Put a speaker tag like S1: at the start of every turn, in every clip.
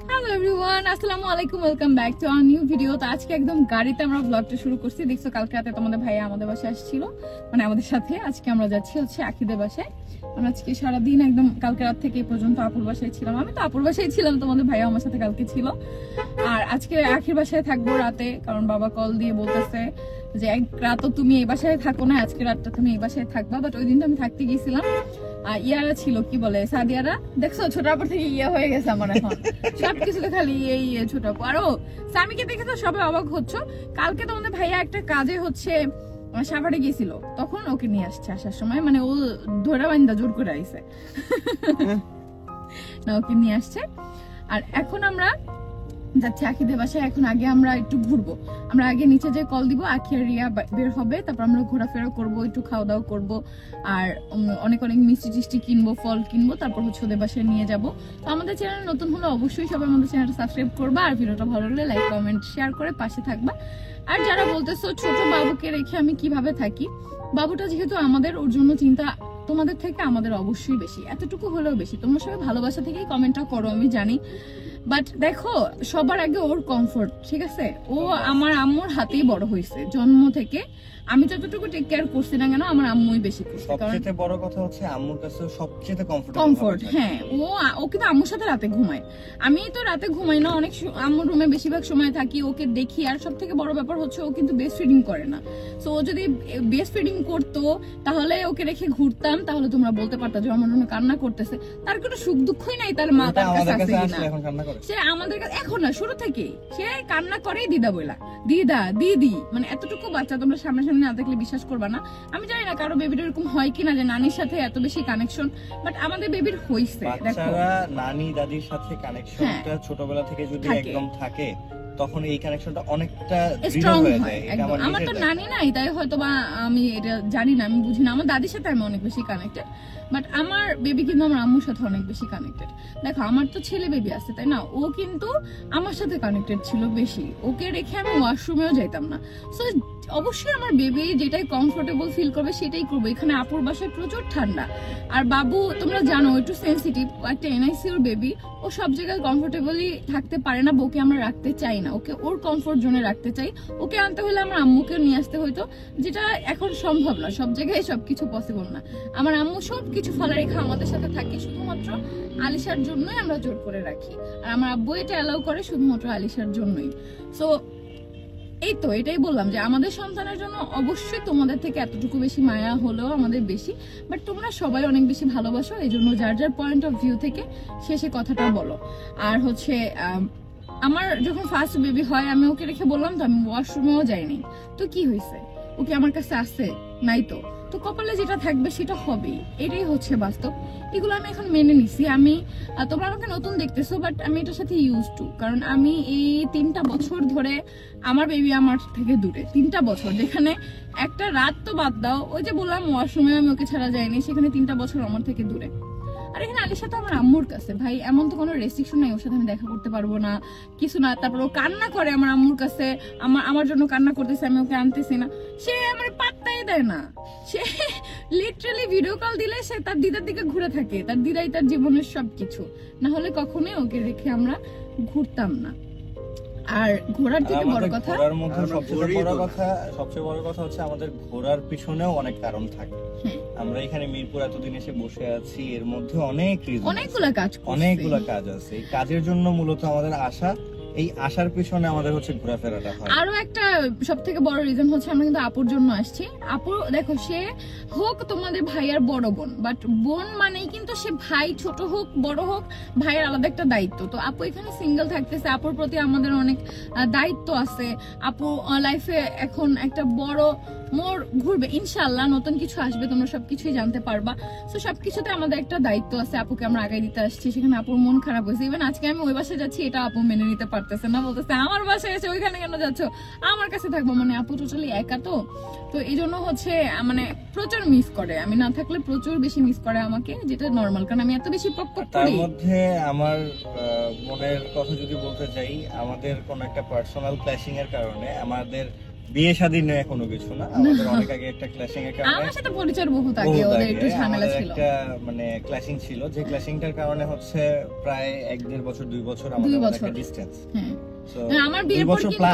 S1: Hello everyone, আসসালামু আলাইকুম, welcome back to our new video. তো আজকে একদম গাড়িতে আমরা ব্লগটা শুরু করছি। দেখছো কালকে রাতে তোমাদের ভাইয়া আমাদের বাসায় আসছিল, মানে আমাদের সাথে। আজকে আমরা যাচ্ছি হচ্ছে আখিদের বাসায়। আমরা আজকে সারাদিন একদম কালকে রাত থেকে এই পর্যন্ত আপুর বাসায় ছিলাম। আমি তো আপুর বাসায় ছিলাম, তোমাদের ভাইয়া আমার সাথে কালকে ছিল। আর আজকে আখির বাসায় থাকবো রাতে, কারণ বাবা কল দিয়ে বলতেছে যে এক রাতও তুমি এই বাসায় থাকো না, আজকে রাতটা তুমি এই বাসায় থাকবা। বাট ওই দিনটা আমি থাকতে গেছিলাম। ইয়ারা ছিল, কি বলে, সাদিয়ারা। দেখছো ছোট আপুর থেকে ইয়ে হয়ে গেছে আমার এখন সবকিছুতে খালি এই ছোট আপু। আরো স্বামীকে দেখে তো সবাই অবাক হচ্ছ। কালকে তোমাদের ভাইয়া একটা কাজে হচ্ছে সাভারে গেছিল, তখন ওকে নিয়ে আসছে। আসার সময় মানে ও ধরা বাইন্দা জোর করে আইছে না, ওকে নিয়ে আসছে। আর এখন আমরা যাচ্ছি আখিদের বাসায়। এখন আগে আমরা একটু ঘুরবো। আমরা আগে নিচে যে কল দিব, আখি আর রিয়া বের হবে, তারপর আমরা ঘোরাফেরা করবো, একটু খাওয়া দাওয়া করবো, আর অনেক অনেক মিষ্টি টিষ্টি কিনবো, ফল কিনবো, তারপর হচ্ছে ওদের বাসায় নিয়ে যাবো। তো আমাদের চ্যানেল নতুন হলে অবশ্যই সবাই আমাদের চ্যানেলটা সাবস্ক্রাইব করবা, আর ভিডিওটা ভালো লাগলে লাইক কমেন্ট শেয়ার করে পাশে থাকবা। আর যারা বলতেছো ছোট বাবুকে রেখে আমি কিভাবে থাকি, বাবুটা যেহেতু আমাদের, ওর জন্য চিন্তা তোমাদের থেকে আমাদের অবশ্যই বেশি, এতটুকু হলেও বেশি। তোমরা সবাই ভালোবাসা থেকেই কমেন্টটা করো, আমি জানি। বাট দেখো, সবার আগে ওর কমফোর্ট, ঠিক আছে? ও আমার আম্মুর হাতেই বড় হয়েছে জন্ম থেকে। আমি যতটুকু টেক কেয়ার করছি না কেন, আমার আম্মুই বেশি করছে।
S2: সবচেয়ে বড় কথা হচ্ছে আম্মুর কাছে সবচেয়ে
S1: কমফোর্ট। হ্যাঁ, ও কিন্তু আম্মুর সাথে রাতে ঘুমায়। আমি তো রাতে ঘুমাই না, অনেক আম্মুর রুমে বেশিরভাগ সময় থাকি, ওকে দেখি। আর সব থেকে বড় ব্যাপার হচ্ছে ও কিন্তু বেস্ট ফিডিং করে না। সো ও যদি বেস্ট ফিডিং করতো, তাহলে ওকে রেখে ঘুরতাম, তাহলে তোমরা বলতে পারতো যে আমার জন্য কান্না করতেছে। তার কোনো সুখ দুঃখই নাই তার মা তার কাছে আছে কিনা। সে আমাদের কাছে এখন না, শুরু থেকে সে কান্না করেই দিদা বইলা, দিদা দিদি, মানে এতটুকু বাচ্চা। তোমরা সামনাসামনি না দেখলে বিশ্বাস করবা না। আমি জানি না কারো বেবির এরকম হয় কিনা যে নানির সাথে এত বেশি কানেকশন, বাট আমাদের বেবির হইছে। দেখো,
S2: নানি দাদির সাথে কানেকশনটা ছোটবেলা থেকে যদি একদম থাকে, তখন এই কানেকশনটা অনেকটা
S1: স্ট্রং হয় একদম। আমার তো নানি নাই, তাই হয়তো বা আমি এটা জানি না, আমি বুঝি না। আমার দাদির সাথে আমি অনেক বেশি কানেক্টেড, বাট আমার বেবি কিন্তু আমার আম্মুর সাথে অনেক বেশি কানেক্টেড। দেখো, আমার তো ছেলে বেবি আছে, তাই না? ও কিন্তু আমার সাথে কানেক্টেড ছিল বেশি। ওকে রেখে আমি ওয়াশরুমেও যাইতাম না। সো অবশ্যই আমার বেবি যেটাই কমফোর্টেবল ফিল করবে সেটাই করবো। এখানে আপুর বাসায় প্রচুর ঠান্ডা, আর বাবু তোমরা জানো একটু সেন্সিটিভ, একটা এনআইসিউর বেবি। ও সব জায়গায় কমফোর্টেবলি থাকতে পারে না, ওকে আমরা রাখতে চাই না, ওকে ওর কমফোর্ট জোনে রাখতে চাই। ওকে আনতে হলে আমার আম্মুকে নিয়ে আসতে হইতো, যেটা এখন সম্ভব না, সব জায়গায় সবকিছু পসিবল না। আমার আম্মু সবকিছু ফেলে রেখে আমাদের সাথে থাকে, শুধুমাত্র আলিশার জন্যই আমরা জোর করে রাখি। আর আমার আব্বু এটা অ্যালাউ করে শুধুমাত্র আলিশার জন্যই। সো এই তো এটাই বললাম যে আমাদের সন্তানের জন্য অবশ্যই তোমাদের থেকে এতটুকু বেশি মায়া হলেও আমাদের বেশি, বাট তোমরা সবাই অনেক বেশি ভালোবাসো। এই জন্য যার যার পয়েন্ট অফ ভিউ থেকে শেষে কথাটা বলো। আর হচ্ছে আমার যখন ফার্স্ট বেবি হয়, আমি ওকে রেখে বললাম তো আমি ওয়াশরুমেও যাইনি। তো কি হয়েছে? ওকে আমার কাছে আসছে নাই তো, তো কপালে যেটা থাকবে সেটা হবেই, এটাই হচ্ছে বাস্তব। এগুলো আমি এখন মেনে নিছি। আমি তোমরা আমাকে নতুন দেখতেছো, বাট আমি এটার সাথে ইউজ টু, কারণ আমি এই 3টা বছর ধরে আমার বেবি আমার থেকে দূরে। 3টা বছর, যেখানে একটা রাত তো বাদ দাও, ওই যে বললাম ওয়াশরুমে আমি ওকে ছাড়া যাইনি, সেখানে 3টা বছর আমার থেকে দূরে। আর এখানে আলিশা তো আমার আম্মুর কাছে, ভাই এমন তো কোনো রেস্ট্রিকশন নাই ওর সাথে আমি দেখা করতে পারবো না, কিছু না। তারপর ও কান্না করে আমার আম্মুর কাছে, আমার জন্য কান্না করতেছে, আমি ওকে আনতেছি না, সে আমার পাত্তাই দেয় না। সে লিটারালি ভিডিও কল দিলে সে তার দিদার দিকে ঘুরে থাকে, তার দিদাই তার জীবনের সবকিছু। না হলে কখনোই ওকে রেখে আমরা ঘুরতাম না। আর ঘোরার থেকে বড় কথা,
S2: ঘোরার মধ্যে সবচেয়ে বড় কথা হচ্ছে আমাদের ঘোরার পিছনেও অনেক কারণ থাকে। আমরা এখানে মিরপুর এতদিন এসে বসে আছি, এর মধ্যে অনেকগুলা কাজ আছে। এই কাজের জন্য মূলত আমাদের আশা, এই আসার পিছনে আমাদের হচ্ছে ঘোরাফেরাটা হয়।
S1: আরো একটা সব থেকে বড় রিজন হচ্ছে আমরা কিন্তু আপুর জন্য আসছি। আপু দেখো, সে হোক তোমাদের ভাইয়ার বড় বোন, বাট বোন মানেই কিন্তু সে ভাই, ছোট হোক বড় হোক, ভাইয়ের আলাদা একটা দায়িত্ব। তো আপু এখানে সিঙ্গেল থাকতেছে, আপুর প্রতি আমাদের অনেক দায়িত্ব আছে। আপু লাইফে এখন একটা বড় মোর ঘুরবে, ইনশাল্লাহ নতুন কিছু আসবে, তোমরা সবকিছুই জানতে পারবা। তো সবকিছুতে আমাদের একটা দায়িত্ব আছে, আপুকে আমরা আগায় দিতে আসছি। সেখানে আপুর মন খারাপ হয়েছে, ইভেন আজকে আমি ওই বাসায় যাচ্ছি, এটা আপু মেনে নিতে পারতেছে না, বলতেছে আমার বাসায় এসে ওইখানে কেন যাচ্ছ, আমার কাছে থাকবো। মানে আপু টোটালি একা, তো এই জন্য হচ্ছে মানে প্রচুর মিস করে, আমি না থাকলে প্রচুর বেশি মিস করে আমাকে, যেটা নর্মাল, কারণ আমি এত বেশি পক পক করি।
S2: তার মধ্যে আমার মনের কথা যদি বলতে চাই, আমাদের কোন একটা পার্সোনাল ক্ল্যাশিং এর কারণে আমাদের বিয়ে শাদী নয় কোনো কিছু না, আমাদের অনেক আগে একটা ক্ল্যাশিং এর কারণে,
S1: আমার সাথে পরিচয় বহুত আগে ওদের একটু ঝামেলা ছিল,
S2: একটা মানে ক্ল্যাশিং ছিল, যে ক্ল্যাশিংটার কারণে হচ্ছে প্রায় 1-1.5 বছর 2 বছর আমাদের একটা ডিসটেন্স।
S1: আমার বিয়ের পর কিন্তু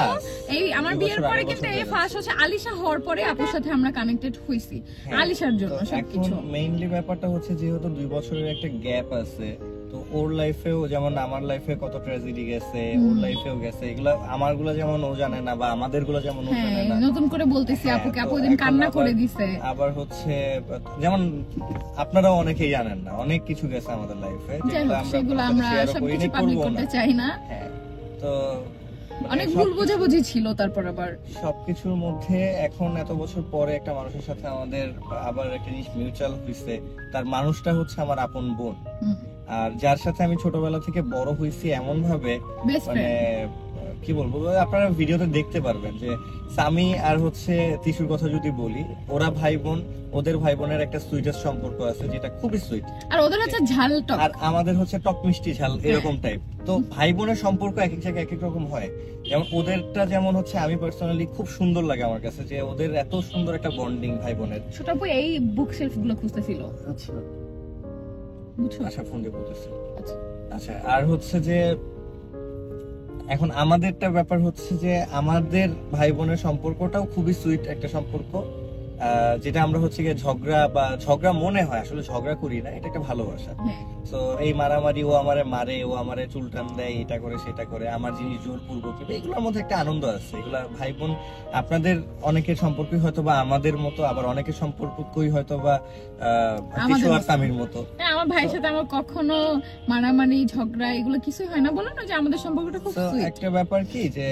S1: আমার বিয়ের পরে কিন্তু এই ফার্স্ট হচ্ছে আলিশা হওয়ার পরে আপুর সাথে আমরা কানেক্টেড হইছি আলিশার জন্য সবকিছু।
S2: মেইনলি ব্যাপারটা হচ্ছে যেহেতু 2 বছরের একটা গ্যাপ আছে, তো ওর লাইফেও যেমন আমার লাইফে কত ট্র্যাজেডি গেছে, ওর লাইফেও গেছে, এগুলা আমারগুলো যেমন ও জানে না বা আমাদেরগুলো যেমন ও জানে না,
S1: নতুন করে বলতেছি আপুকে, আপু দিন কান্না করে দিছে।
S2: আবার হচ্ছে যেমন আপনারা অনেকেই জানেন না, অনেক কিছু গেছে আমাদের লাইফে,
S1: যেগুলো আমরা সবকিছু পাবলিক করতে চাই না।
S2: তো
S1: অনেক ভুল বোঝাবুঝি ছিল, তারপর আবার
S2: সবকিছুর মধ্যে এখন এত বছর পরে একটা মানুষের সাথে আমাদের আবার একটা জিনিস মিউচুয়াল হইছে, তার মানুষটা হচ্ছে আমার আপন বোন, আর যার সাথে আমি ছোটবেলা থেকে বড় হইছি এমন ভাবে, মানে কি বলবো, আপনারা ভিডিওতে দেখতে পারবেন যে সামি আর হচ্ছে তিশুর কথা যদি বলি, ওরা ভাই বোন, ওদের ভাই বোনের একটা সুইটেস্ট সম্পর্ক আছে যেটা খুবই সুইট,
S1: আর ওদের হচ্ছে ঝাল টক,
S2: আর আমাদের হচ্ছে টক মিষ্টি ঝাল এরকম টাইপ। তো ভাই বোনের সম্পর্ক এক এক জায়গায় এক এক রকম হয়, যেমন ওদেরটা যেমন হচ্ছে আমি পার্সোনালি খুব সুন্দর লাগে আমার কাছে, যে ওদের এত সুন্দর একটা বন্ডিং ভাই বোনের।
S1: ছোট আপু এই বুক শেলফ গুলো খুঁজতেছিল,
S2: আচ্ছা
S1: বুঝছো,
S2: আচ্ছা ফোন দিয়ে বলতেছি। আচ্ছা আর হচ্ছে যে এখন আমাদেরটা ব্যাপার হচ্ছে যে আমাদের ভাই বোনের সম্পর্কটাও খুবই সুইট একটা সম্পর্ক, যেটা আমরা হচ্ছে গিয়ে ঝগড়া মনে হয়, আসলে ঝগড়া করি না, এটা একটা ভালোবাসা। তো এই মারামারি, ও আমারে মারে, ও আমারে চুলটান দেয়, এটা করে সেটা করে, আমার জিনিস জোরপূর্বক, এগুলোর মধ্যে একটা আনন্দ আছে। এগুলা ভাই বোন আপনাদের অনেকের সম্পর্কই হয়তো বা আমাদের মতো, আবার অনেকের সম্পর্কই হয়তো বা কিছু আর তামির মতো।
S1: আমার ভাইয়ের সাথে আমার কখনো মারামারি ঝগড়া এগুলো কিছুই হয় না, বলো না যে আমাদের সম্পর্কটা খুব সুইট।
S2: একটা ব্যাপার কি যে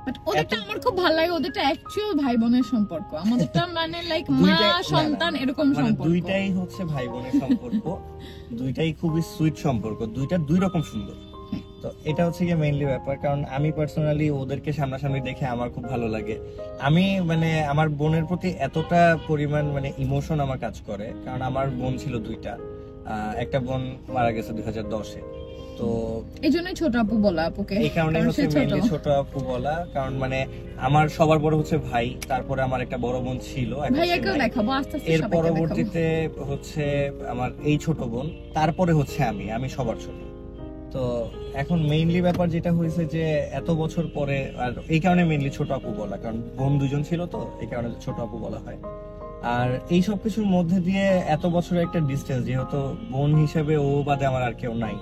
S1: বাট ওদেরটা আমার খুব ভালো লাগে, ওদেরটা অ্যাকচুয়াল ভাই বোনের সম্পর্ক, আমাদেরটা মানে লাইক মা সন্তান এরকম সম্পর্ক।
S2: দুইটাই হচ্ছে ভাই বোনের সম্পর্ক, দুইটাই খুবই সুইট সম্পর্ক, দুইটা দুই রকম সুন্দর। তো এটা হচ্ছে গিয়ে মেইনলি ব্যাপার, কারণ আমি পার্সোনালি ওদেরকে সামনাসামনি দেখে আমার খুব ভালো লাগে। আমি মানে আমার বোনের প্রতি এতটা পরিমাণ মানে ইমোশন আমার কাজ করে, কারণ আমার বোন ছিল 2টা, একটা বোন মারা গেছে 2010-এ। তো
S1: এই জন্যই ছোট আপু বলা আপুকে,
S2: এই কারণে হচ্ছে মেইনলি ছোট আপু বলা, কারণ মানে আমার সবার বড় হচ্ছে ভাই, তারপরে আমার একটা বড় বোন ছিল,
S1: ভাইয়াকেও দেখাবো আস্তে আস্তে,
S2: এর পরবর্তীতে হচ্ছে আমার এই ছোট বোন, তারপরে হচ্ছে আমি সবার ছোট। তো এখন মেইনলি ব্যাপার যেটা হয়েছে যে এত বছর পরে, আর এই কারণে মেইনলি ছোট আপু বলা, কারণ বোন 2জন ছিল, তো এই কারণে ছোট আপু বলা হয়। আর এই সব কিছুর মধ্যে দিয়ে এত বছরের একটা ডিসটেন্স, যেহেতু বোন হিসেবে ও বাদে আমার আর কেউ নাই,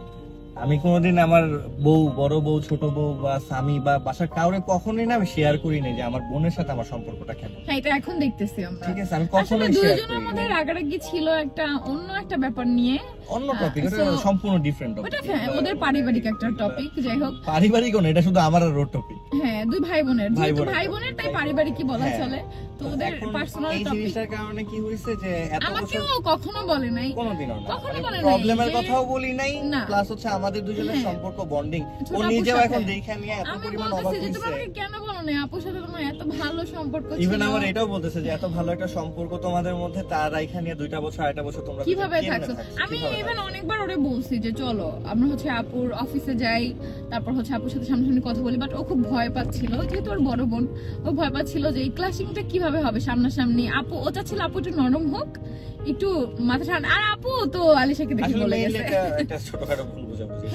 S2: আমি কোনোদিন আমার বউ, বড় বউ, ছোট বউ বা স্বামী বা বাসার কাউরে কখনোই না আমি শেয়ার করি না যে আমার বোনের সাথে আমার সম্পর্কটা কেমন।
S1: হ্যাঁ, এটা এখন দেখতেছি আমরা,
S2: ঠিক আছে, আমি কখনোই শেয়ার করি না।
S1: দুজনের মধ্যে রাগারাগি ছিল একটা অন্য একটা ব্যাপার নিয়ে,
S2: অন্য টপিক, এটা সম্পূর্ণ ডিফারেন্ট টপিক,
S1: ওটা ওদের পারিবারিক একটা টপিক। যাই হোক,
S2: পারিবারিক না, এটা শুধু আমার আর ওর টপিক।
S1: হ্যাঁ, দুই ভাই বোনের তাই পারিবারিক কি বলা চলে। তো ওদের পার্সোনাল
S2: এই
S1: টপিক,
S2: জিনিসটার কারণে কি হইছে যে এত
S1: আমাকেও কখনো বলে নাই,
S2: কোনোদিনও না,
S1: কখনো বলে নাই,
S2: প্রবলেমের কথাও বলি নাই, প্লাস হচ্ছে আমাদের দুজনের সম্পর্ক বন্ডিং, ও নিজেও এখন দেখে নিয়ে এত পরিমাণ অবাক হইছে।
S1: তোমাকে কেন বলো না আপুর সাথে তোমার এত ভালো সম্পর্ক ছিল?
S2: ইভেন আমার এটাও বলতেছে যে এত ভালো একটা সম্পর্ক তোমাদের মধ্যে, তার এখানে 2টা বছর 2.5 বছর তোমরা
S1: কিভাবে থাকছো? আমি ইভেন অনেকবার ওরে বলছি যে চলো আমরা হচ্ছে আপুর অফিসে যাই, তারপর হচ্ছে আপুর সাথে সামনাসামনি কথা বলি, বাট ও খুব ভয় পাচ্ছিল, যেহেতু ওর বড় বোন, ও ভয় পাচ্ছিল যে এই ক্লাসিংটা কিভাবে হবে সামনাসামনি। আপু ও চাচ্ছিল আপু একটু নরম হোক, একটু মাথা ঠান্ডা, আর আপু তো আলিশাকে দেখে বলে গেছে
S2: একটা ছোটখাটো ভুল বোঝাবুঝি,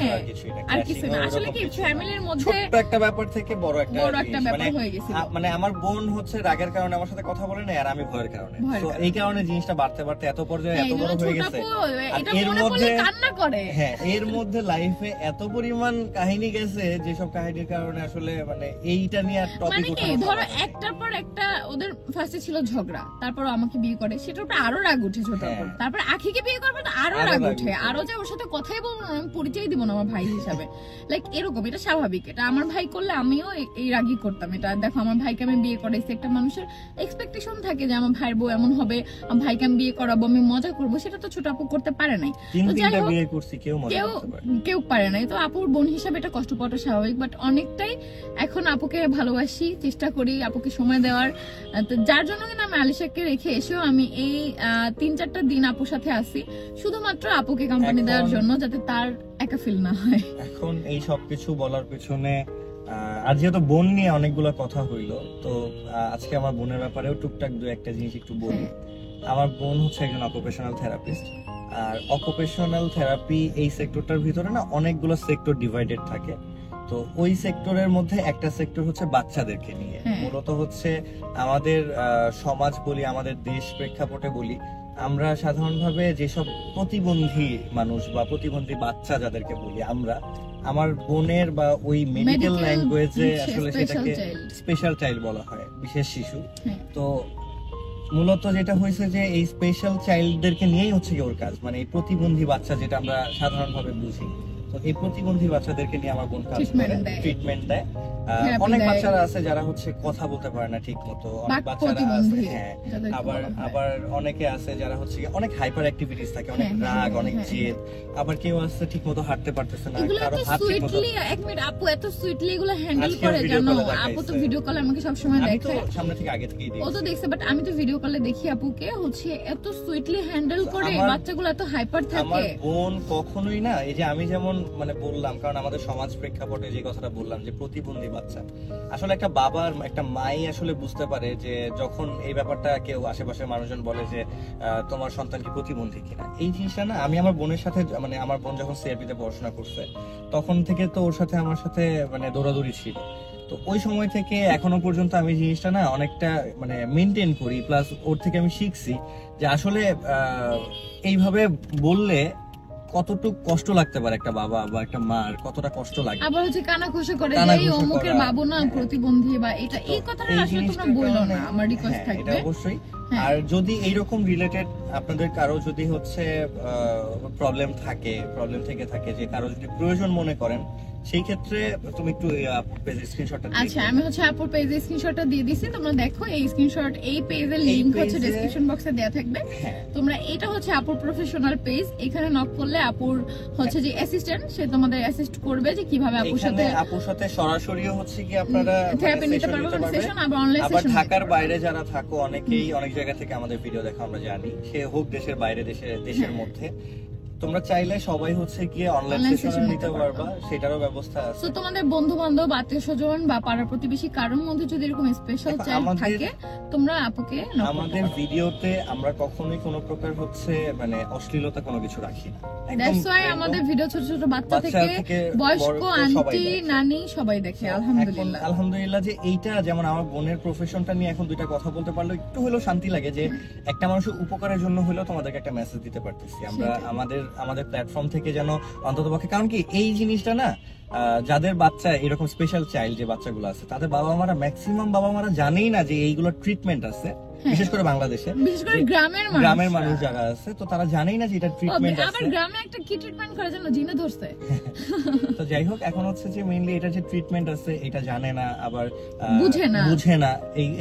S1: আর কিছু না, আসলে কি ফ্যামিলির মধ্যে
S2: ছোট একটা ব্যাপার থেকে বড় একটা
S1: ব্যাপার হয়ে গেছে।
S2: মানে আমার বোন হচ্ছে রাগের কারণে আমার সাথে কথা বলে না, আর আমি ভয়ের কারণে, তো এই কারণে জিনিসটা বাড়তে বাড়তে এত পর্যায়ে এত বড় হয়ে গেছে।
S1: এর মধ্যে কান্না করে,
S2: হ্যাঁ, এর মধ্যে লাইফে এত পরিমাণ কাহিনী গেছে, যেসব কাহিনীর কারণে আসলে মানে এইটা নিয়ে আর টপিক
S1: ওঠানো, ধরো একটার পর একটা ওদের ফার্স্টে ছিল ঝগড়া, তারপর আমাকে বিয়ে করে, সেটার উপর আরো রাগ উঠে ছোট, তারপর আখিকে বিয়ে করবে তো আরো রাগ উঠে, আরো যে ওর সাথে কথাই বলবো না, আমি পরিচয় দিব না আমার ভাই হিসাবে, লাইক এরকম। এটা স্বাভাবিক, এটা আমার ভাই করলে আমিও এই রাগই করতাম। এটা দেখো, আমার ভাইকে আমি বিয়ে করাইছি, একটা মানুষের এক্সপেকটেশন থাকে যে আমার ভাইয়ের বউ এমন হবে, আমার ভাইকে আমি বিয়ে করাবো, আমি মজা করবো, সেটা তো ছোট আপু করতে পারে নাই, কেউ পারে নাই। তো আপুর বোন হিসাবে এটা কষ্ট পাওয়াটা স্বাভাবিক, বাট অনেকটাই এখন আপুকে ভালোবাসি, চেষ্টা করি আপুকে সময় দেওয়ার, তো যার জন্য কিন্তু আমি আলিশাকে রেখে এসেও আমি এই 3-4টা দিন আপুর সাথে আসি, শুধুমাত্র আপুকে কোম্পানি দেওয়ার জন্য, যাতে তার একা ফিল না হয়।
S2: এখন এই সব কিছু বলার পেছনে আর যেহেতু বোন নিয়ে অনেকগুলো কথা হইলো, তো আজকে আমার বোনের ব্যাপারেও টুকটাক দু একটা জিনিস একটু বলি। আমার বোন হচ্ছে একজন অকুপেশনাল থেরাপিস্ট, আর অকুপেশনাল থেরাপি এই সেক্টরটার ভিতরে না অনেকগুলো সেক্টর ডিভাইডেড থাকে। তো ওই সেক্টরের মধ্যে একটা সেক্টর হচ্ছে বাচ্চাদেরকে নিয়ে। মূলত হচ্ছে আমাদের সমাজ বলি, আমাদের দেশ প্রেক্ষাপটে বলি, আমরা সাধারণভাবে যেসব প্রতিবন্ধী মানুষ বা প্রতিবন্ধী বাচ্চা যাদেরকে বলি আমরা, আমার বোনের বা ওই মেডিকেল ল্যাঙ্গুয়েজে আসলে সেটাকে স্পেশাল চাইল্ড বলা হয়, বিশেষ শিশু। তো মূলত যেটা হয়েছে যে এই স্পেশাল চাইল্ডদেরকে নিয়েই হচ্ছে কি ওর কাজ, মানে এই প্রতিবন্ধী বাচ্চা যেটা আমরা সাধারণভাবে বুঝি, তো এই প্রতিবন্ধী বাচ্চাদেরকে নিয়ে আমার বোন কাজ করে, ট্রিটমেন্ট দেয়। অনেক বাচ্চারা আছে যারা হচ্ছে কথা বলতে পারে না ঠিক মতো, অনেক বাচ্চারা আছে, হ্যাঁ, আবার অনেকে আছে যারা হচ্ছে অনেক হাইপার অ্যাক্টিভিটিস থাকে, অনেক রাগ, অনেক জেদ, আবার কেউ আছে ঠিক মতো হাঁটতে পারতেছে না, কারো হাত ঠিক মতো।
S1: এক মিনিট, আপু এত সুইটলি এগুলো হ্যান্ডেল করে, জানো? আপু তো ভিডিও কলে আমাকে সব সময় দেখে,
S2: আমি তো সামনে থেকে আগে থেকেই দেখি,
S1: ও তো দেখছে, বাট আমি তো ভিডিও কলে দেখি আপুকে হচ্ছে এত সুইটলি হ্যান্ডেল করে, বাচ্চাগুলো এত হাইপার থাকে।
S2: আমার বোন কখনোই না, এই যে আমি যেমন মানে বললাম, কারণ আমাদের সমাজ প্রেক্ষাপটে যে কথাটা বললাম যে প্রতিবন্ধী বাচ্চা, আসলে একটা বাবার, একটা মাই আসলে বুঝতে পারে যে যখন এই ব্যাপারটা কেউ আশেপাশের মানুষজন বলে যে তোমার সন্তান কি প্রতিবন্ধী কিনা, এই জিনিসটা না আমি আমার বোনের সাথে, মানে আমার বোন যখন সিআরপি তে পড়াশোনা করছে তখন থেকে তো ওর সাথে আমার সাথে মানে দৌড়াদৌড়ি ছিল। তো ওই সময় থেকে এখনো পর্যন্ত আমি জিনিসটা না অনেকটা মানে মেনটেন করি, প্লাস ওর থেকে আমি শিখছি যে আসলে এইভাবে বললে কতটুকু কষ্ট লাগতে পারে একটা বাবা বা একটা মার, কতটা কষ্ট লাগে।
S1: আবার হচ্ছে কানাঘুষা করে এই অমুকের বাবু না প্রতিবন্ধী বা এটা, এই কথাটা আসলে তোমরা বলো না, আমার রিকোয়েস্ট থাকবে।
S2: এটা অবশ্যই। আর যদি এইরকম রিলেটেড আপনাদের কারো যদি হচ্ছে প্রবলেম থেকে থাকে, যে কারো যদি প্রয়োজন মনে করেন, সেই ক্ষেত্রে তুমি একটু পেজের স্ক্রিনশটটা দিও।
S1: আচ্ছা, আমি হচ্ছে আপুর পেজের স্ক্রিনশটটা দিয়ে দিছি, তোমরা দেখো এই স্ক্রিনশট, এই পেজের লিংক হচ্ছে ডেসক্রিপশন বক্সে দেয়া থাকবে। তোমরা এটা হচ্ছে আপুর প্রফেশনাল পেজ, এখানে নক করলে আপুর হচ্ছে যে অ্যাসিস্ট্যান্ট, সে তোমাদের অ্যাসিস্ট করবে যে কিভাবে আপুর সাথে
S2: সরাসরিও হচ্ছে কি আপনারা
S1: থেরাপি নিতে পারবেন, সেশন আবার অনলাইন সেশন।
S2: আবার ঢাকার বাইরে যারা থাকো, অনেকেই অনেক জায়গা থেকে আমাদের ভিডিও দেখো আমরা জানি, সে হোক দেশের বাইরে, দেশের মধ্যে, তোমরা চাইলে সবাই হচ্ছে গিয়ে অনলাইন সেশন নিতে পারবা, সেটারও ব্যবস্থা আছে।
S1: তো তোমাদের বন্ধু-বান্ধব, আত্মীয়-স্বজন বা পাড়া প্রতিবেশী কারোর মধ্যে যদি এরকম স্পেশাল চাইল্ড থাকে, তোমরা আপুকে নক করতে পারো।
S2: আমাদের ভিডিওতে আমরা কখনোই কোনো প্রকার হচ্ছে মানে অশ্লীলতা কোনো কিছু রাখি না।
S1: দ্যাটস ওয়াই আমাদের ভিডিও ছোট ছোট বাচ্চা থেকে বয়স্ক, আন্টি, নানি সবাই দেখে।
S2: আলহামদুলিল্লাহ যে এইটা, যেমন আমার বোনের প্রফেশনটা নিয়ে এখন দুইটা কথা বলতে পারলে একটু হলেও শান্তি লাগে, যে একটা মানুষের উপকারের জন্য হলেও তোমাদেরকে একটা মেসেজ দিতে পারতেছি আমরা আমাদের প্ল্যাটফর্ম থেকে, যেন অন্ততপক্ষে। কারণ কি এই জিনিসটা না, যাদের বাচ্চা এরকম স্পেশাল চাইল্ড যে বাচ্চাগুলো আছে, তাদের বাবা মারা, ম্যাক্সিমাম বাবা মারা জানেই না যে এইগুলো ট্রিটমেন্ট আছে, বিশেষ করে বাংলাদেশে,
S1: বিশেষ করে
S2: গ্রামের মানুষ যারা আছে, তো তারা জানেই না যে এটা ট্রিটমেন্ট আছে।
S1: আবার গ্রামে একটা কি ট্রিটমেন্ট করে জানো, জিনে ধরছে।
S2: তো যাই হোক, এখন হচ্ছে যে মেইনলি এটা যে ট্রিটমেন্ট আছে এটা জানে না, আবার
S1: বুঝে না,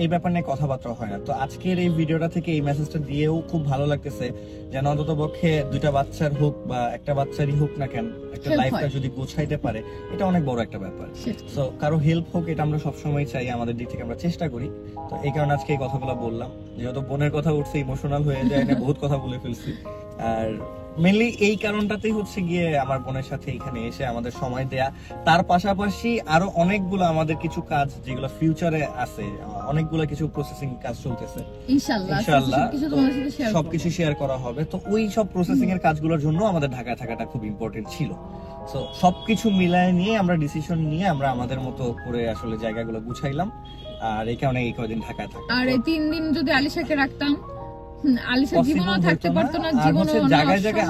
S2: এই ব্যাপার নিয়ে কথাবার্তা হয় না। তো আজকের এই ভিডিওটা থেকে এই মেসেজটা দিয়েও খুব ভালো লাগতেছে, যেন অন্তত পক্ষে দুইটা বাচ্চার হোক বা একটা বাচ্চারই হোক না কেন, একটা লাইফটা যদি গোছাইতে পারে, এটা অনেক বড় একটা ব্যাপার। সো কারো হেল্প হোক, এটা আমরা সবসময় চাই, আমাদের দিক থেকে আমরা চেষ্টা করি। তো এই কারণে আজকে এই কথাগুলো বললাম, যেহেতু বোনের কথা উঠছে, ইমোশনাল হয়ে যায় না, বহুত কথা বলে ফেলছি। আর মেনলি এই কারণটাতেই হচ্ছে গিয়ে আমার বোনের সাথে এখানে এসে আমাদের সময় দেয়া। তার পাশাপাশি আরো অনেকগুলো আমাদের কিছু কাজ যেগুলো ফিউচারে আছে, অনেকগুলো কিছু প্রসেসিং কাজ চলতেছে, ইনশাআল্লাহ সবকিছু শেয়ার করা হবে। তো ওই সব প্রসেসিং এর কাজগুলোর জন্য আমাদের ঢাকায় থাকাটা খুব ইম্পর্টেন্ট ছিল। সো সবকিছু মিলায় নিয়ে আমরা ডিসিশন নিয়ে আমরা আমাদের মতো করে আসলে জায়গাগুলো গুছাইলাম, আর এই কারণে এই কয়েকদিন ঢাকায় থাকা।
S1: আর এই 3 দিন যদি আলিশাকে রাখতাম, আলিশা জীবনও থাকতে পারতো না।
S2: জায়গায় জায়গায়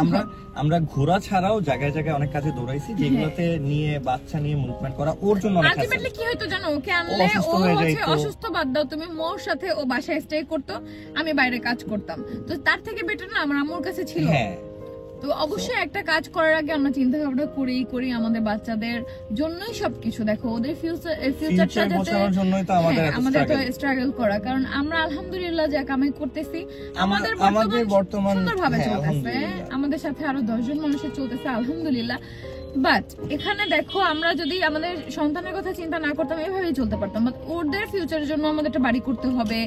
S2: আমরা ঘোরা ছাড়াও জায়গায় জায়গায় অনেক কাজে দৌড়াইছি, যেগুলোতে নিয়ে বাচ্চা নিয়ে মুভমেন্ট করা ওর জন্য অনেক।
S1: আলটিমেটলি কি হয়তো জানো, ওকে আনলে ও হচ্ছে অসুস্থ, বাদ দাও তুমি, মোর সাথে ও বাসায় স্টে করতো, আমি বাইরে কাজ করতাম, তো তার থেকে বেটার না আমার আম্মুর কাছে ছিল। তো অবশ্যই একটা কাজ করার আগে আমরা চিন্তা ভাবনা করি আমাদের বাচ্চাদের জন্যই সবকিছু। দেখো ওদের ফিউচারটা আমাদের তো স্ট্রাগল করা, কারণ আমরা আলহামদুলিল্লাহ যা কামাই করতেছি, আমাদের বর্তমান সুন্দরভাবে চলতেছে, আমাদের সাথে আরো 10 জন মানুষের চলতেছে আলহামদুলিল্লাহ। বাট এখানে দেখো আমরা যদি আমাদের সন্তানের কথা চিন্তা না করতাম এভাবেই চলতে পারতাম, বাট ওদের ফিউচারের জন্য আমাদের একটা বাড়ি করতে হবে,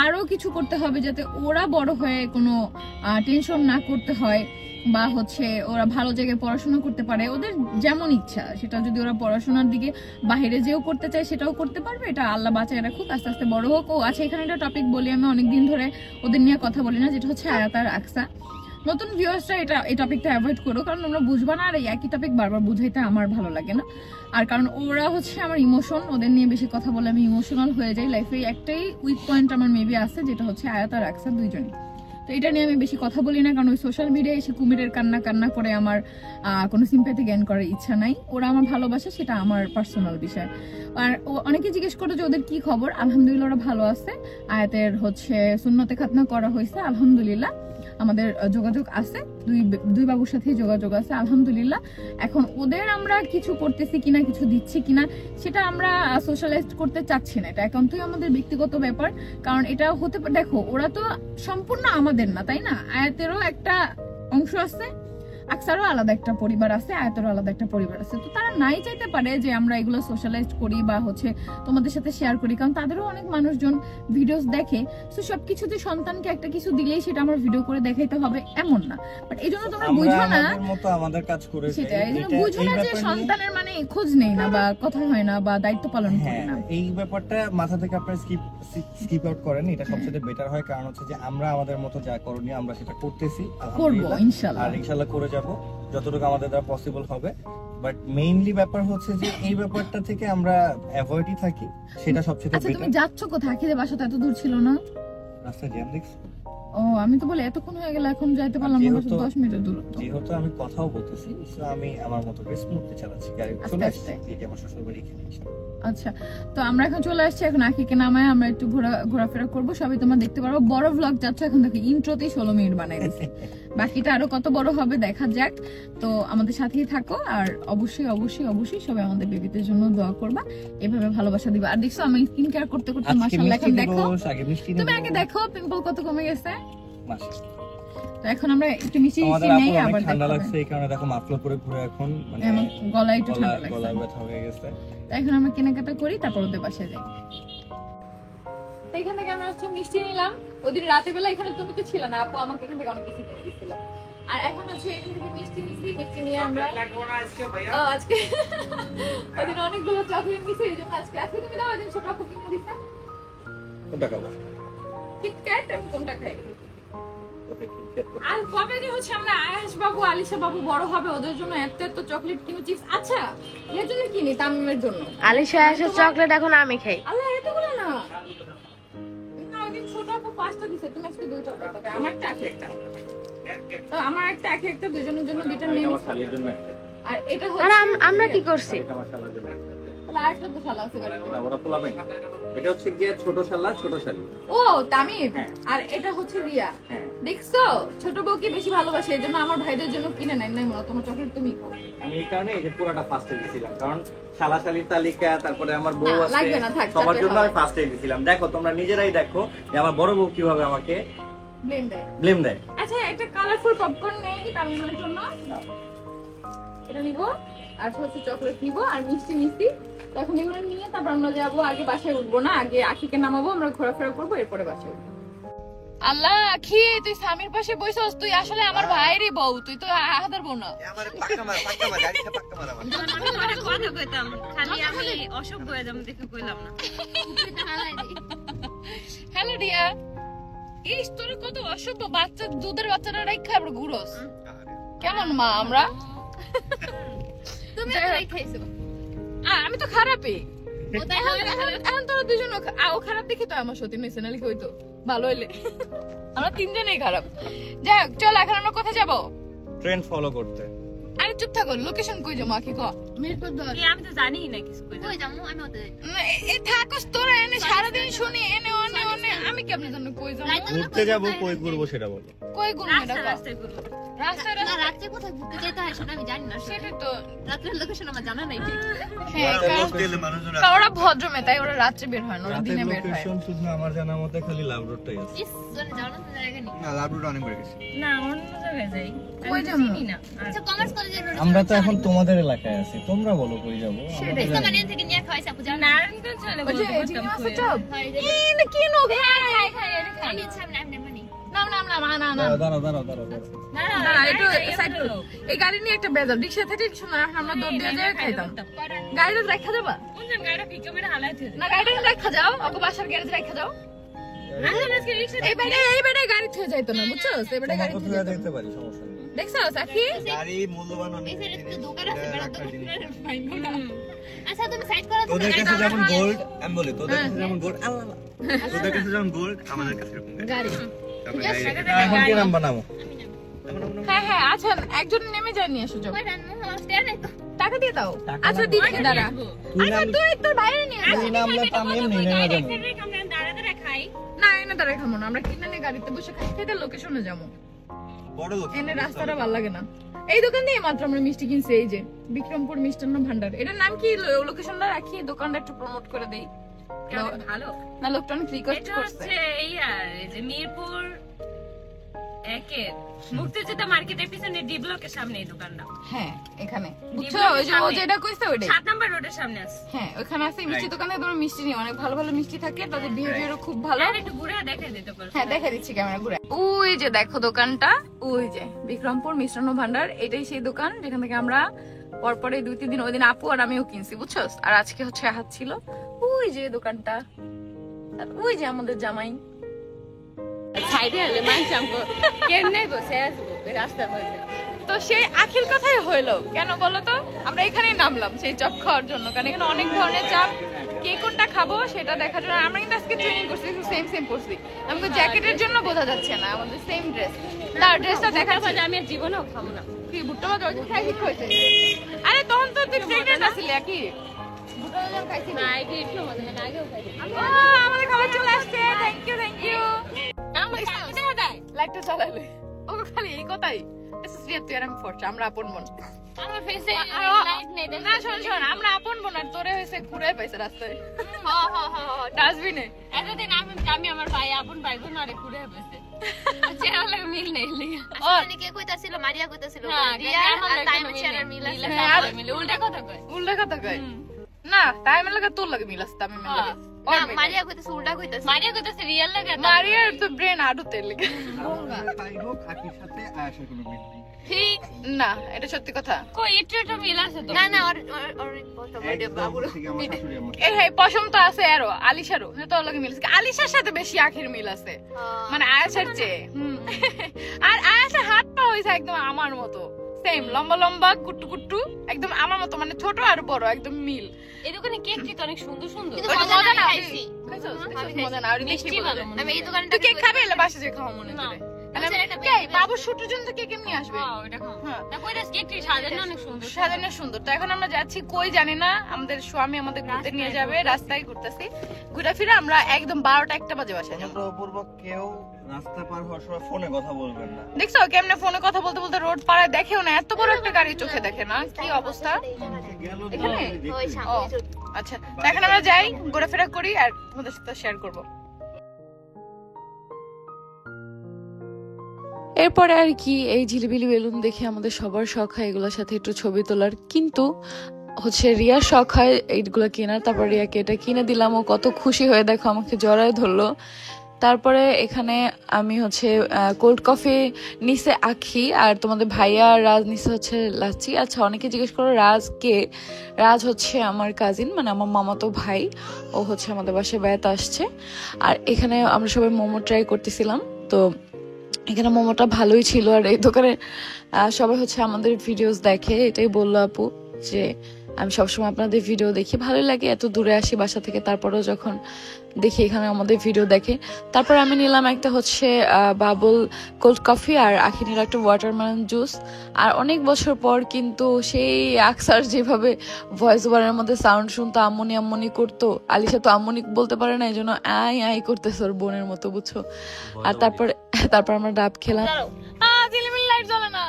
S1: আরো কিছু করতে হবে যাতে ওরা বড় হয়ে কোনো টেনশন না করতে হয়, বা হচ্ছে ওরা ভালো জায়গায় পড়াশোনা করতে পারে, ওদের যেমন ইচ্ছা সেটা যদি ওরা পড়াশোনার দিকে বাইরে যেও করতে চায় সেটাও করতে পারবে, এটা আল্লাহ বাঁচায় রাখুক, আস্তে আস্তে বড় হোক। ও আচ্ছা, এখানে একটা টপিক বলি, আমি অনেকদিন ধরে ওদের নিয়ে কথা বলি না, যেটা হচ্ছে আয়াত আর আকসা। নতুন ভিউয়ার্সরা এই টপিকটা অ্যাভয়েড করো, কারণ আমরা বুঝবা না, আর এই একই টপিক বারবার বুঝাইতে আমার ভালো লাগে না। আর কারণ ওরা হচ্ছে আমার ইমোশন, ওদের নিয়ে বেশি কথা বলে আমি ইমোশনাল হয়ে যাই। লাইফে একটাই উইক পয়েন্ট আমার মেবি আছে, যেটা হচ্ছে আয়াত আর আকসা দুইজনই। তো এটা নিয়ে আমি বেশি কথা বলি না, কারণ ওই সোশ্যাল মিডিয়ায় এসে কুমিরের কান্না করে আমার কোনো সিম্প্যাথি জ্ঞান করার ইচ্ছা নাই। ওরা আমার ভালোবাসে, সেটা আমার পার্সোনাল বিষয়। আর অনেকে জিজ্ঞেস করে যে ওদের কি খবর। আলহামদুলিল্লাহ ওরা ভালো আছে। আয়াতের হচ্ছে সুন্নতে খাতনা করা হয়েছে, আলহামদুলিল্লাহ। আমাদের যোগাযোগ আছে, দুই বাবুর সাথে যোগাযোগ আছে আলহামদুলিল্লাহ। এখন ওদের আমরা কিছু করতেছি কিনা, কিছু দিচ্ছি কিনা, সেটা আমরা সোশ্যালাইজ করতে চাচ্ছি না। এটা একান্তই আমাদের ব্যক্তিগত ব্যাপার, কারণ এটা হতে পারে, দেখো ওরা তো সম্পূর্ণ আমাদের না, তাই না? আয়াতেরও একটা অংশ আছে, আকসারও আলাদা একটা পরিবার আছে, আয়াতেরও আলাদা একটা পরিবার আছে। তো তারা নাই চাইতে পারে যে আমরা এগুলো সোশ্যালাইজ করি বা হচ্ছে তোমাদের সাথে শেয়ার করি, কারণ তাদেরও অনেক মানুষজন ভিডিওস দেখে। তো সবকিছুতে সন্তানকে একটা কিছু দিলেই সেটা আমার ভিডিও করে দেখাইতে হবে এমন না। বাট এই জন্য তোমরা বুঝো না,
S2: আমাদের কাজ করে
S1: সেটা এই জন্য বুঝো না যে সন্তানের মানে খোঁজ নেই না বা কথা হয় না বা দায়িত্ব পালন করে না।
S2: এই ব্যাপারটা মাথা থেকে আপনারা স্কিপ আউট করেন, এটা সবচেয়ে বেটার হয়। কারণ হচ্ছে যে আমরা আমাদের মতো যা করণীয় আমরা সেটা করতেছি,
S1: করব ইনশাআল্লাহ,
S2: আর ইনশাআল্লাহ করে যাব যতটুকু আমাদের দ্বারা পসিবল হবে। বাট মেইনলি ব্যাপার হচ্ছে যে এই ব্যাপারটা থেকে আমরা অ্যাভয়েডই থাকি, সেটা সবচেয়ে বেটার।
S1: আচ্ছা তুমি যাচ্ছ কোথায়? আখিদের বাসা তো এত দূর ছিল না,
S2: রাস্তা জ্যাম দেখছি।
S1: ও আমি তো বলে এতক্ষণ হয়ে গেল, এখন যাইতে পারলাম না, 10 মিনিটের দূর।
S2: যেহেতু আমি কথাও বলতেছি, সো আমি আমার মতো করে স্মুথলি চালাচ্ছি গাড়ি, চলে আসছে এই যে আমার শ্বশুর বাড়ি এখানে।
S1: আচ্ছা, তো আমরা এখন চলে আসছি, এখন আখিকে নামায় আমরা একটু ঘোরাফেরা করবো, সবই তোমরা দেখতে পারবো। বড় ভ্লগ যাচ্ছে এখন, দেখো ইন্ট্রোতেই 16 মিনিট বানাই দিচ্ছি, বাকিটা আরো কত বড় হবে দেখা যাক। তো আমাদের সাথেই থাকো, আর অবশ্যই অবশ্যই অবশ্যই সবাই আমাদের বেবিদের জন্য দোয়া করবা, এভাবে ভালোবাসা দিবা। আর দেখছো আমি স্কিন কেয়ার করতে করতে মাশাআল্লাহ, এখন দেখো তুমি আগে দেখো পিম্পল কত কমে গেছে। তো এখন আমরা একটু মিশিয়ে নেই, আবার
S2: ঠান্ডা লাগছে এই কারণে দেখো মাফলার পরে ঘুরে এখন মানে
S1: গলায় একটু ঠান্ডা লাগছে,
S2: গলায় ব্যথা হয়ে গেছে।
S1: এখন আমরা কেনাকাটা করি, তারপর ওদের বাসায় যাই। এখান থেকে আমরা হচ্ছে মিষ্টি নিলাম, ওদিন রাতের বেলা এখানে তুমি তো ছিল না, আপু আমাকে এখান থেকে অনেক কিছু দিয়ে দিয়েছিল। আর এখন হচ্ছে এখান থেকে মিষ্টি নিয়ে আমরা আজকে ওদিন অনেকগুলো চকলেট নিয়েছি, এই জন্য আজকে তুমি দাও, ওদিন ছোট আপু কিনে দিচ্ছে।
S2: কোনটা খাবো?
S1: কিটক্যাট, আমি কোনটা খাই? আর কবে যে হচ্ছে আমরা আয়েশ বাবু আলিশা বাবু বড় হবে, ওদের জন্য এত এত চকলেট কিনো, চিপস। আচ্ছা এর জন্য কিনি তামিমের জন্য।
S3: আলিশা আয়েশের চকলেট এখন আমি খাই।
S1: আল্লাহ এতগুলো না, ওইদিন ছোট আপু 5টা দিছে, তুমি আজকে 2টা দাও। আমার একটা একটা, তো আমার একটা একটা দুজনের জন্য 2টা নিয়ে নিছি। আর এটা হচ্ছে
S3: আমরা কি করছি?
S1: আরেকটা তো শালা আছে গাড়িতে,
S2: ওরা পোলাবেন। এটা হচ্ছে গিয়ে ছোট শালা, ছোট শালি।
S1: ও তামিম। আর এটা হচ্ছে রিয়া। দেখছো ছোট বউ কি বেশি ভালোবাসে, এই জন্য আমার ভাইদের জন্য কিনে নেন নাই, তোমার চকলেট তুমি খাও।
S2: আমি এই কারণে এই যে পুরোটা ফার্স্টে দিয়েছিলাম, কারণ শালা শালির তালিকা, তারপরে আমার বউ আছে,
S1: লাগবে না, থাক,
S2: সবার জন্য আমি ফার্স্টে দিয়েছিলাম। দেখো তোমরা নিজেরাই দেখো যে আমার বড় বউ কিভাবে আমাকে ব্লেম দেয়।
S1: আচ্ছা একটা কালারফুল পপকর্ন নেই তামিমের জন্য, এটা নিব, আর হচ্ছে চকলেট নিব, আর মিষ্টি মিষ্টি। তখন এগুলো নিয়ে তারপর আমরা যাবো, আগে বাসায় উঠবো না, আগে আখিকে নামাবো, আমরা ঘোরাফেরা করবো, এরপরে বাসায় উঠবো। আল্লাহ আখি, তুই স্বামীর পাশে বসছস, তুই আসলে আমার ভাইয়েরই বউ, তুই তো আহাদের বউ না।
S4: আমারে পাক্কা মার গাড়িতে পাক্কা মার আমার।
S3: আমি কথা কইতাম, খালি আমি অসভ্য হয়ে যাম দেখে কইলাম না।
S1: হ্যালো রিয়া, ইস তোর কত অসভ্য, বাচ্চা দুধের বাচ্চারা রাখা আবার ঘুরোস, কেমন মা আমরা? তুমি খাইছো, আমি তো খারাপই। এখন তোরা দুজন ও খারাপ দেখি তো আমার সত্যি নিয়েছে, নাহলে কি হইতো ভালো হইলে? আমরা তিনজনেই খারাপ। যাই হোক চল, এখন আমরা কোথায় যাবো?
S2: ট্রেন্ড ফলো করতে।
S1: আরে চুপ থাকো, লোকেশন কই যাবো আখি ক? মিরপুর 10।
S3: আমি তো জানি না কিছু কই যাবো, আমি ওদের
S1: এই থাকস তোরা এনে সারাদিন শুনি এনে অনে অনে, আমি কেমনে জানো কই যাবো?
S2: ঘুরতে যাবো, কই ঘুরবো সেটা বলো।
S1: কই ঘুরবো এটা?
S3: রাস্তায় ঘুরবো।
S1: রাস্তায়
S5: না রাত্রে কোথায় ঘুরতে যেতে হয় সেটা আমি জানি না
S1: সেটা তো
S5: রাত্রের লোকেশন আমার জানা নাই ঠিক
S1: হ্যাঁ
S4: হোস্টেলে মানুষজন
S1: কারণ ওরা ভদ্র মেয়ে তাই ওরা রাত্রে বের হয় না ওরা দিনে বের হয়
S2: লোকেশন শুধু আমার জানার মতে খালি লাভ রোডটাই আছে।
S5: ইস জানা তো জায়গা নেই
S4: না লাভরুটা অনেক বেড়ে গেছে।
S3: না অন্য জায়গায় যাই
S1: কই
S3: আমি তো
S1: যাবো?
S3: চিনি না
S5: আচ্ছা কমার্স কলেজের রোড
S2: আমরা তো এখন তোমাদের এলাকায় আছি, তোমরা বলো কই যাবো। আমরা তো জানি।
S5: মানে থেকে নিয়ে খাওয়াইছে আপু জানা
S3: নারায়ণগঞ্জ চলে
S1: ওই যে
S3: বলতে
S1: চিংড়ি
S3: পারতাম
S1: মাছের
S3: কই।
S1: চপ
S5: হয়
S1: এটা কি নো
S5: আমি ইচ্ছা আমি মানি
S1: না না না না না না
S2: দাঁড়াও দাঁড়াও দাঁড়াও।
S3: না
S1: না
S3: না
S1: একটু
S3: এটা
S1: সাইড করো এই গাড়ি নিয়ে একটা বেজার রিক্সা থেকে শোনা আমরা দৌড় দিয়ে যাই খাইতাম গাড়িটা রাখা যাবা
S3: কোন গাড়িটা ফিকে মেরে হালাইতে
S1: না গাড়িটা রাখা যাও ওকে বাসার গ্যারেজ রাখা যাও এই বেড়ে গাড়ি থেকে যাইতো না বুঝছো এই বেড়ে গাড়ি
S2: তোমাকে
S1: থেকে
S2: ধরে যেতে পারি, সমস্যা নেই।
S1: দেখছো সাকি
S4: গাড়ি মূল্যবান অনেক
S5: এই সাইডে
S4: জিনিস,
S5: তো দোকান আছে
S4: এটা
S5: বেড়া
S4: রাখার জিনিস।
S5: আচ্ছা তুমি সাইড করো তো
S4: তোদের কাছে যেমন গোল্ড আমি বলি তোদের
S1: হ্যাঁ।
S4: কাছে যেমন গোল্ড তোদের কাছে যেমন গোল্ড আমাদের কাছে এরকম গাড়ি।
S5: গাড়ি
S4: তারপরে গাড়ি
S2: এখন কি নাম বানাবো?
S1: হ্যাঁ হ্যাঁ আচ্ছা একজন নেমে যান নিয়ে এসো যাও
S5: কই রান আমার স্টেয়ার নাই তো
S1: টাকা দিয়ে দাও
S2: টাকা
S1: আচ্ছা
S2: লাগবে।
S1: দিচ্ছি দাঁড়া
S2: তুই
S1: আচ্ছা
S2: নাম
S1: তুই তোর বাইরে নিয়ে যা
S2: তুই নামলে তো আমি এমনি নেমে যাবো।
S3: আমরা দাঁড়াতে খাই
S1: না এনে দাঁড়ায় খাবো না আমরা কিনে নিয়ে গাড়িতে বসে খাই খেতে লোকেশনে যাবো
S4: বড় লোক
S1: এনে রাস্তাটা ভালো লাগে না এই দোকান দিয়ে মাত্র আমরা মিষ্টি কিনছি এই যে বিক্রমপুর মিষ্টান্ন ভান্ডার এটার নাম কি লোকেশনটা রাখি দোকানটা একটু প্রমোট করে দেই
S3: ভালো
S1: না লোকটা অনেক রিকোয়েস্ট
S3: এটা
S1: করছে
S3: হচ্ছে এই আর এই যে মিরপুর একের মুক্তিযোদ্ধা মার্কেটের পিছনে ডি ব্লকের সামনে এই দোকানটা
S1: হ্যাঁ এখানে বুঝছো
S3: বিপ্লবের
S1: ওই যে ও
S3: সামনে।
S1: যেটা কইছে ওইটাই
S3: 7 নম্বর রোডের সামনে আছে
S1: হ্যাঁ ওখানে আছে মিষ্টি দোকানে তোমার মিষ্টি নিয়ে অনেক ভালো ভালো মিষ্টি থাকে তাদের বিহেভিয়ারও খুব ভালো
S3: আর একটু ঘুরে দেখাই দিতে পারো
S1: হ্যাঁ দেখা দিচ্ছি ক্যামেরা ঘুরে ওই যে দেখো দোকানটা ওই যে বিক্রমপুর মিষ্টান্ন ভান্ডার এটাই সেই দোকান যেখান থেকে আমরা পরপরে 2-3 দিন ওই দিন আপু আর আমিও কিনছি বুঝছো আর আজকে হচ্ছে হাত ছিল ওই যে দোকানটা আর ওই যে আমাদের জামাই
S3: সাইডে হলে মানুষ আমগো কেমনে বসে আসবো রাস্তার মধ্যে
S1: তো সেই আখির কথাই হইলো কেন বলো তো আমরা এখানেই নামলাম সেই চপ খাওয়ার জন্য কারণ এখানে অনেক ধরনের চাপ কে কোনটা খাবো সেটা দেখার জন্য আমরা কিন্তু আজকে ট্রেনিং করছি সেম সেম করছি আমাকে জ্যাকেটের জন্য বোঝা যাচ্ছে না আমাদের সেম ড্রেস তার ড্রেসটা দেখার পর
S3: আমি আর জীবনেও খাবো না
S1: কি ভুট্টা ভাজা ওই খাই ঠিক হয়েছে আরে তখন তো তুই প্রেগনেন্ট আছিলি কি ভুট্টা ভাজা খাইছি
S3: না আগে একটু মজা না আগেও খাই
S1: আমাদের খাবার চলে আসছে থ্যাংক ইউ
S3: আমার সাথে দেখা যায়
S1: লাইটটা চালালে ও খালি এই কথাই সিরিয়াস তুই আর আমি ফোর্স আমরা আপন বোন
S3: আমার ফেসে লাইট নেই
S1: না শোন শোন আমরা আপন বোন আর তোরে হয়েছে ঘুরে পাইছে রাস্তায়
S3: হ হ হ
S1: ডাস্টবিনে
S3: এতদিন আমি আমার ভাই আপন ভাই বোন আরে ঘুরে বসে চেহারা লাগে মিল নেই লিগা
S5: আসলে কে কইতাছিল মারিয়া কইতাছিল রিয়া আর টাইম চেয়ারের মিল আছে
S3: মিলে উল্টা কথা কয়
S1: উল্টা কথা কয় না টাইমের লাগে তোর লাগে মিল আসতে আমি মিল লাগে
S5: না মারিয়া কইতাছে উল্টা কইতাছে
S3: মারিয়া কইতাছে রিয়েল লাগে
S1: মারিয়ার তো ব্রেন আডুতে লেগে
S4: তাই হোক আকির সাথে আয়াসের কোনো মিল নেই।
S3: ঠিক
S1: না এটা সত্যি কথা
S3: কই একটু মিল আছে তো
S5: না না ওর কথা বলে
S4: একদম
S5: বাবুর
S4: থেকে আমার শাশুড়ি আমার
S1: এই হ্যাঁ পশম তো আছে আরো আলিশারও হ্যাঁ তোর লাগে মিল আছে আলিশার সাথে বেশি আখির মিল আছে মানে আয়াসের চেয়ে আর আয়াসের হাত পা হয়েছে একদম আমার মতো সেম লম্বা লম্বা কুট্টু কুট্টু একদম আমার মতো মানে ছোট আর বড় একদম মিল
S3: এই দোকানে কেক টি অনেক সুন্দর সুন্দর
S5: কিন্তু
S1: ওই যে
S5: মজা
S1: মজা
S5: না
S1: না
S5: খাইছি
S1: মজা না আর
S3: মিষ্টি ভালো মনে
S5: আমি এই দোকানটা
S1: তুই কেক খাবে এলে বাসা যে খাওয়া মনে
S3: না।
S1: করে
S5: বুঝছেন একটা
S1: কে
S5: baby
S1: বাবুর ছোটর জন্য কেক এমনি আসবে
S3: হ্যাঁ ওটা খাও
S1: হ্যাঁ
S3: না কই দাস কেক টি সাজানো অনেক সুন্দর
S1: সাজানো সুন্দর তো এখন আমরা যাচ্ছি কই জানি না আমাদের স্বামী আমাদের ঘুরতে নিয়ে যাবে রাস্তায় ঘুরতেছি ঘুরে ফিরে আমরা একদম 12টা 1টা বাজে বাসায় যাবো
S2: অনুগ্রহপূর্বক কেউ রাস্তা পার হওয়ার সময় ফোনে কথা বলবেন না।
S1: দেখছো কেমনে ফোনে কথা বলতে বলতে রোড পাড়ায় দেখেও না এত বড় একটা গাড়ি চোখে দেখে না কি অবস্থা
S2: গেল
S1: এখানে?
S5: ওই
S1: ও
S5: সামনে
S1: আচ্ছা তো এখন আমরা যাই ঘোরাফেরা করি আর তোমাদের সাথে শেয়ার করব এরপরে আর কি এই ঝিলিবিলি বেলুন দেখে আমাদের সবার শখ হয় এগুলোর সাথে একটু ছবি তোলার কিন্তু হচ্ছে রিয়ার শখ হয় এইগুলো কেনার তারপর রিয়াকে এটা কিনে দিলাম ও কত খুশি হয়ে দেখো আমাকে জড়ায় ধরলো তারপরে এখানে আমি হচ্ছে কোল্ড কফি নিচে আখি আর তোমাদের ভাইয়া আর রাজ নিচে হচ্ছে লাচ্ছি আচ্ছা অনেকে জিজ্ঞেস করো রাজ কে রাজ হচ্ছে আমার কাজিন মানে আমার মামাতো ভাই ও হচ্ছে আমাদের বাসায় বেড়াতে আসছে আর এখানে আমরা সবাই মোমো ট্রাই করতেছিলাম তো এখানে মোমোটা ভালোই ছিল আর এই দোকানে সবাই হচ্ছে আমাদের ভিডিওস দেখে এটাই বললো আপু যে আমি সবসময় আপনাদের ভিডিও দেখি ভালোই লাগে এত দূরে আসি বাসা থেকে তারপরেও যখন দেখি এখানে আমাদের ভিডিও দেখে তারপর আমি নিলাম একটা হচ্ছে বাবল কোল্ড কফি আর আখি নিল একটা ওয়াটারমেলন জুস আর অনেক বছর পর কিন্তু সেই আকসার যেভাবে ভয়েস ওভারের মধ্যে সাউন্ড শুনতো আম্মনি আম্মনি করতো আলিশা তো আম্মনি বলতে পারে না এই জন্য আই আই করতেছে ওর বোনের মতো বুঝছো আর তারপর আমরা ডাব খেলাম ঝিলিমিলি লাইট জ্বলে না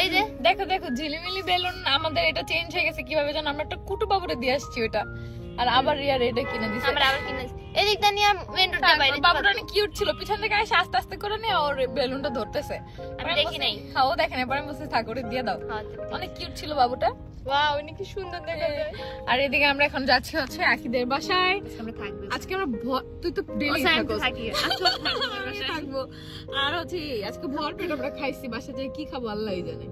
S5: এই যে
S1: দেখো দেখো ঝিলিমিলি বেলুন আমাদের এটা চেঞ্জ হয়ে গেছে কিভাবে জানো, আমরা একটা কুটু বাবুরে দিয়ে আসছি ওটা, আর আবার রিয়ার এটা কিনে দিছে।
S5: আমরা আবার কিনেছি এদিকটা নিয়ে মেন রোডটা বাইরে
S1: বাবুটা অনেক কিউট ছিল, পিছন থেকে এসে আস্তে আস্তে করে নিয়ে ওর বেলুনটা ধরতেছে।
S5: আমি দেখি নাই।
S1: হ্যাঁ ও দেখে নাই, পরে বসে ঠাকুরে দিয়ে দাও। অনেক কিউট ছিল বাবুটা।
S5: ওয়াও অনেক কি সুন্দর দেখা যায়।
S1: আর এদিকে আমরা এখন যাচ্ছি হচ্ছে আকিদের বাসায়।
S5: আমরা থাকবো
S1: আজকে আমরা তুই তো ডেলি থাকো
S5: থাকি
S1: থাকবো। আর হচ্ছে আজকে ভর পেট আমরা খাইছি, বাসায় যে কি খাবো আল্লাহই জানে।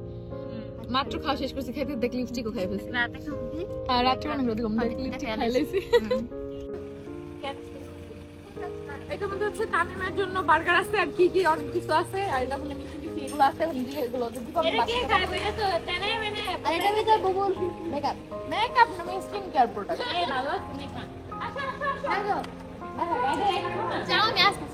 S1: মাত্র খাওয়া শেষ করছি, খাইতে দেখি লিপস্টিকও খাই ফেলছি।
S5: রাতে খাবো
S1: আর রাত্রে অনেক রোদ কম, দেখি লিপস্টিক খাই লাইছি। এটা মধ্যে হচ্ছে তামিমের জন্য বার্গার আছে আর কি কি অনেক কিছু আছে, আর এটা মধ্যে এগুলো আছে, এগুলো
S3: এটা কে খাবে? এটা তো তেনাই মানে
S1: আর এটা ভিতরে বুবুল মেকআপ মেকআপ না স্কিন কেয়ার প্রোডাক্ট।
S3: এই ভালো তুমি খা।
S5: যাও আমি আসছি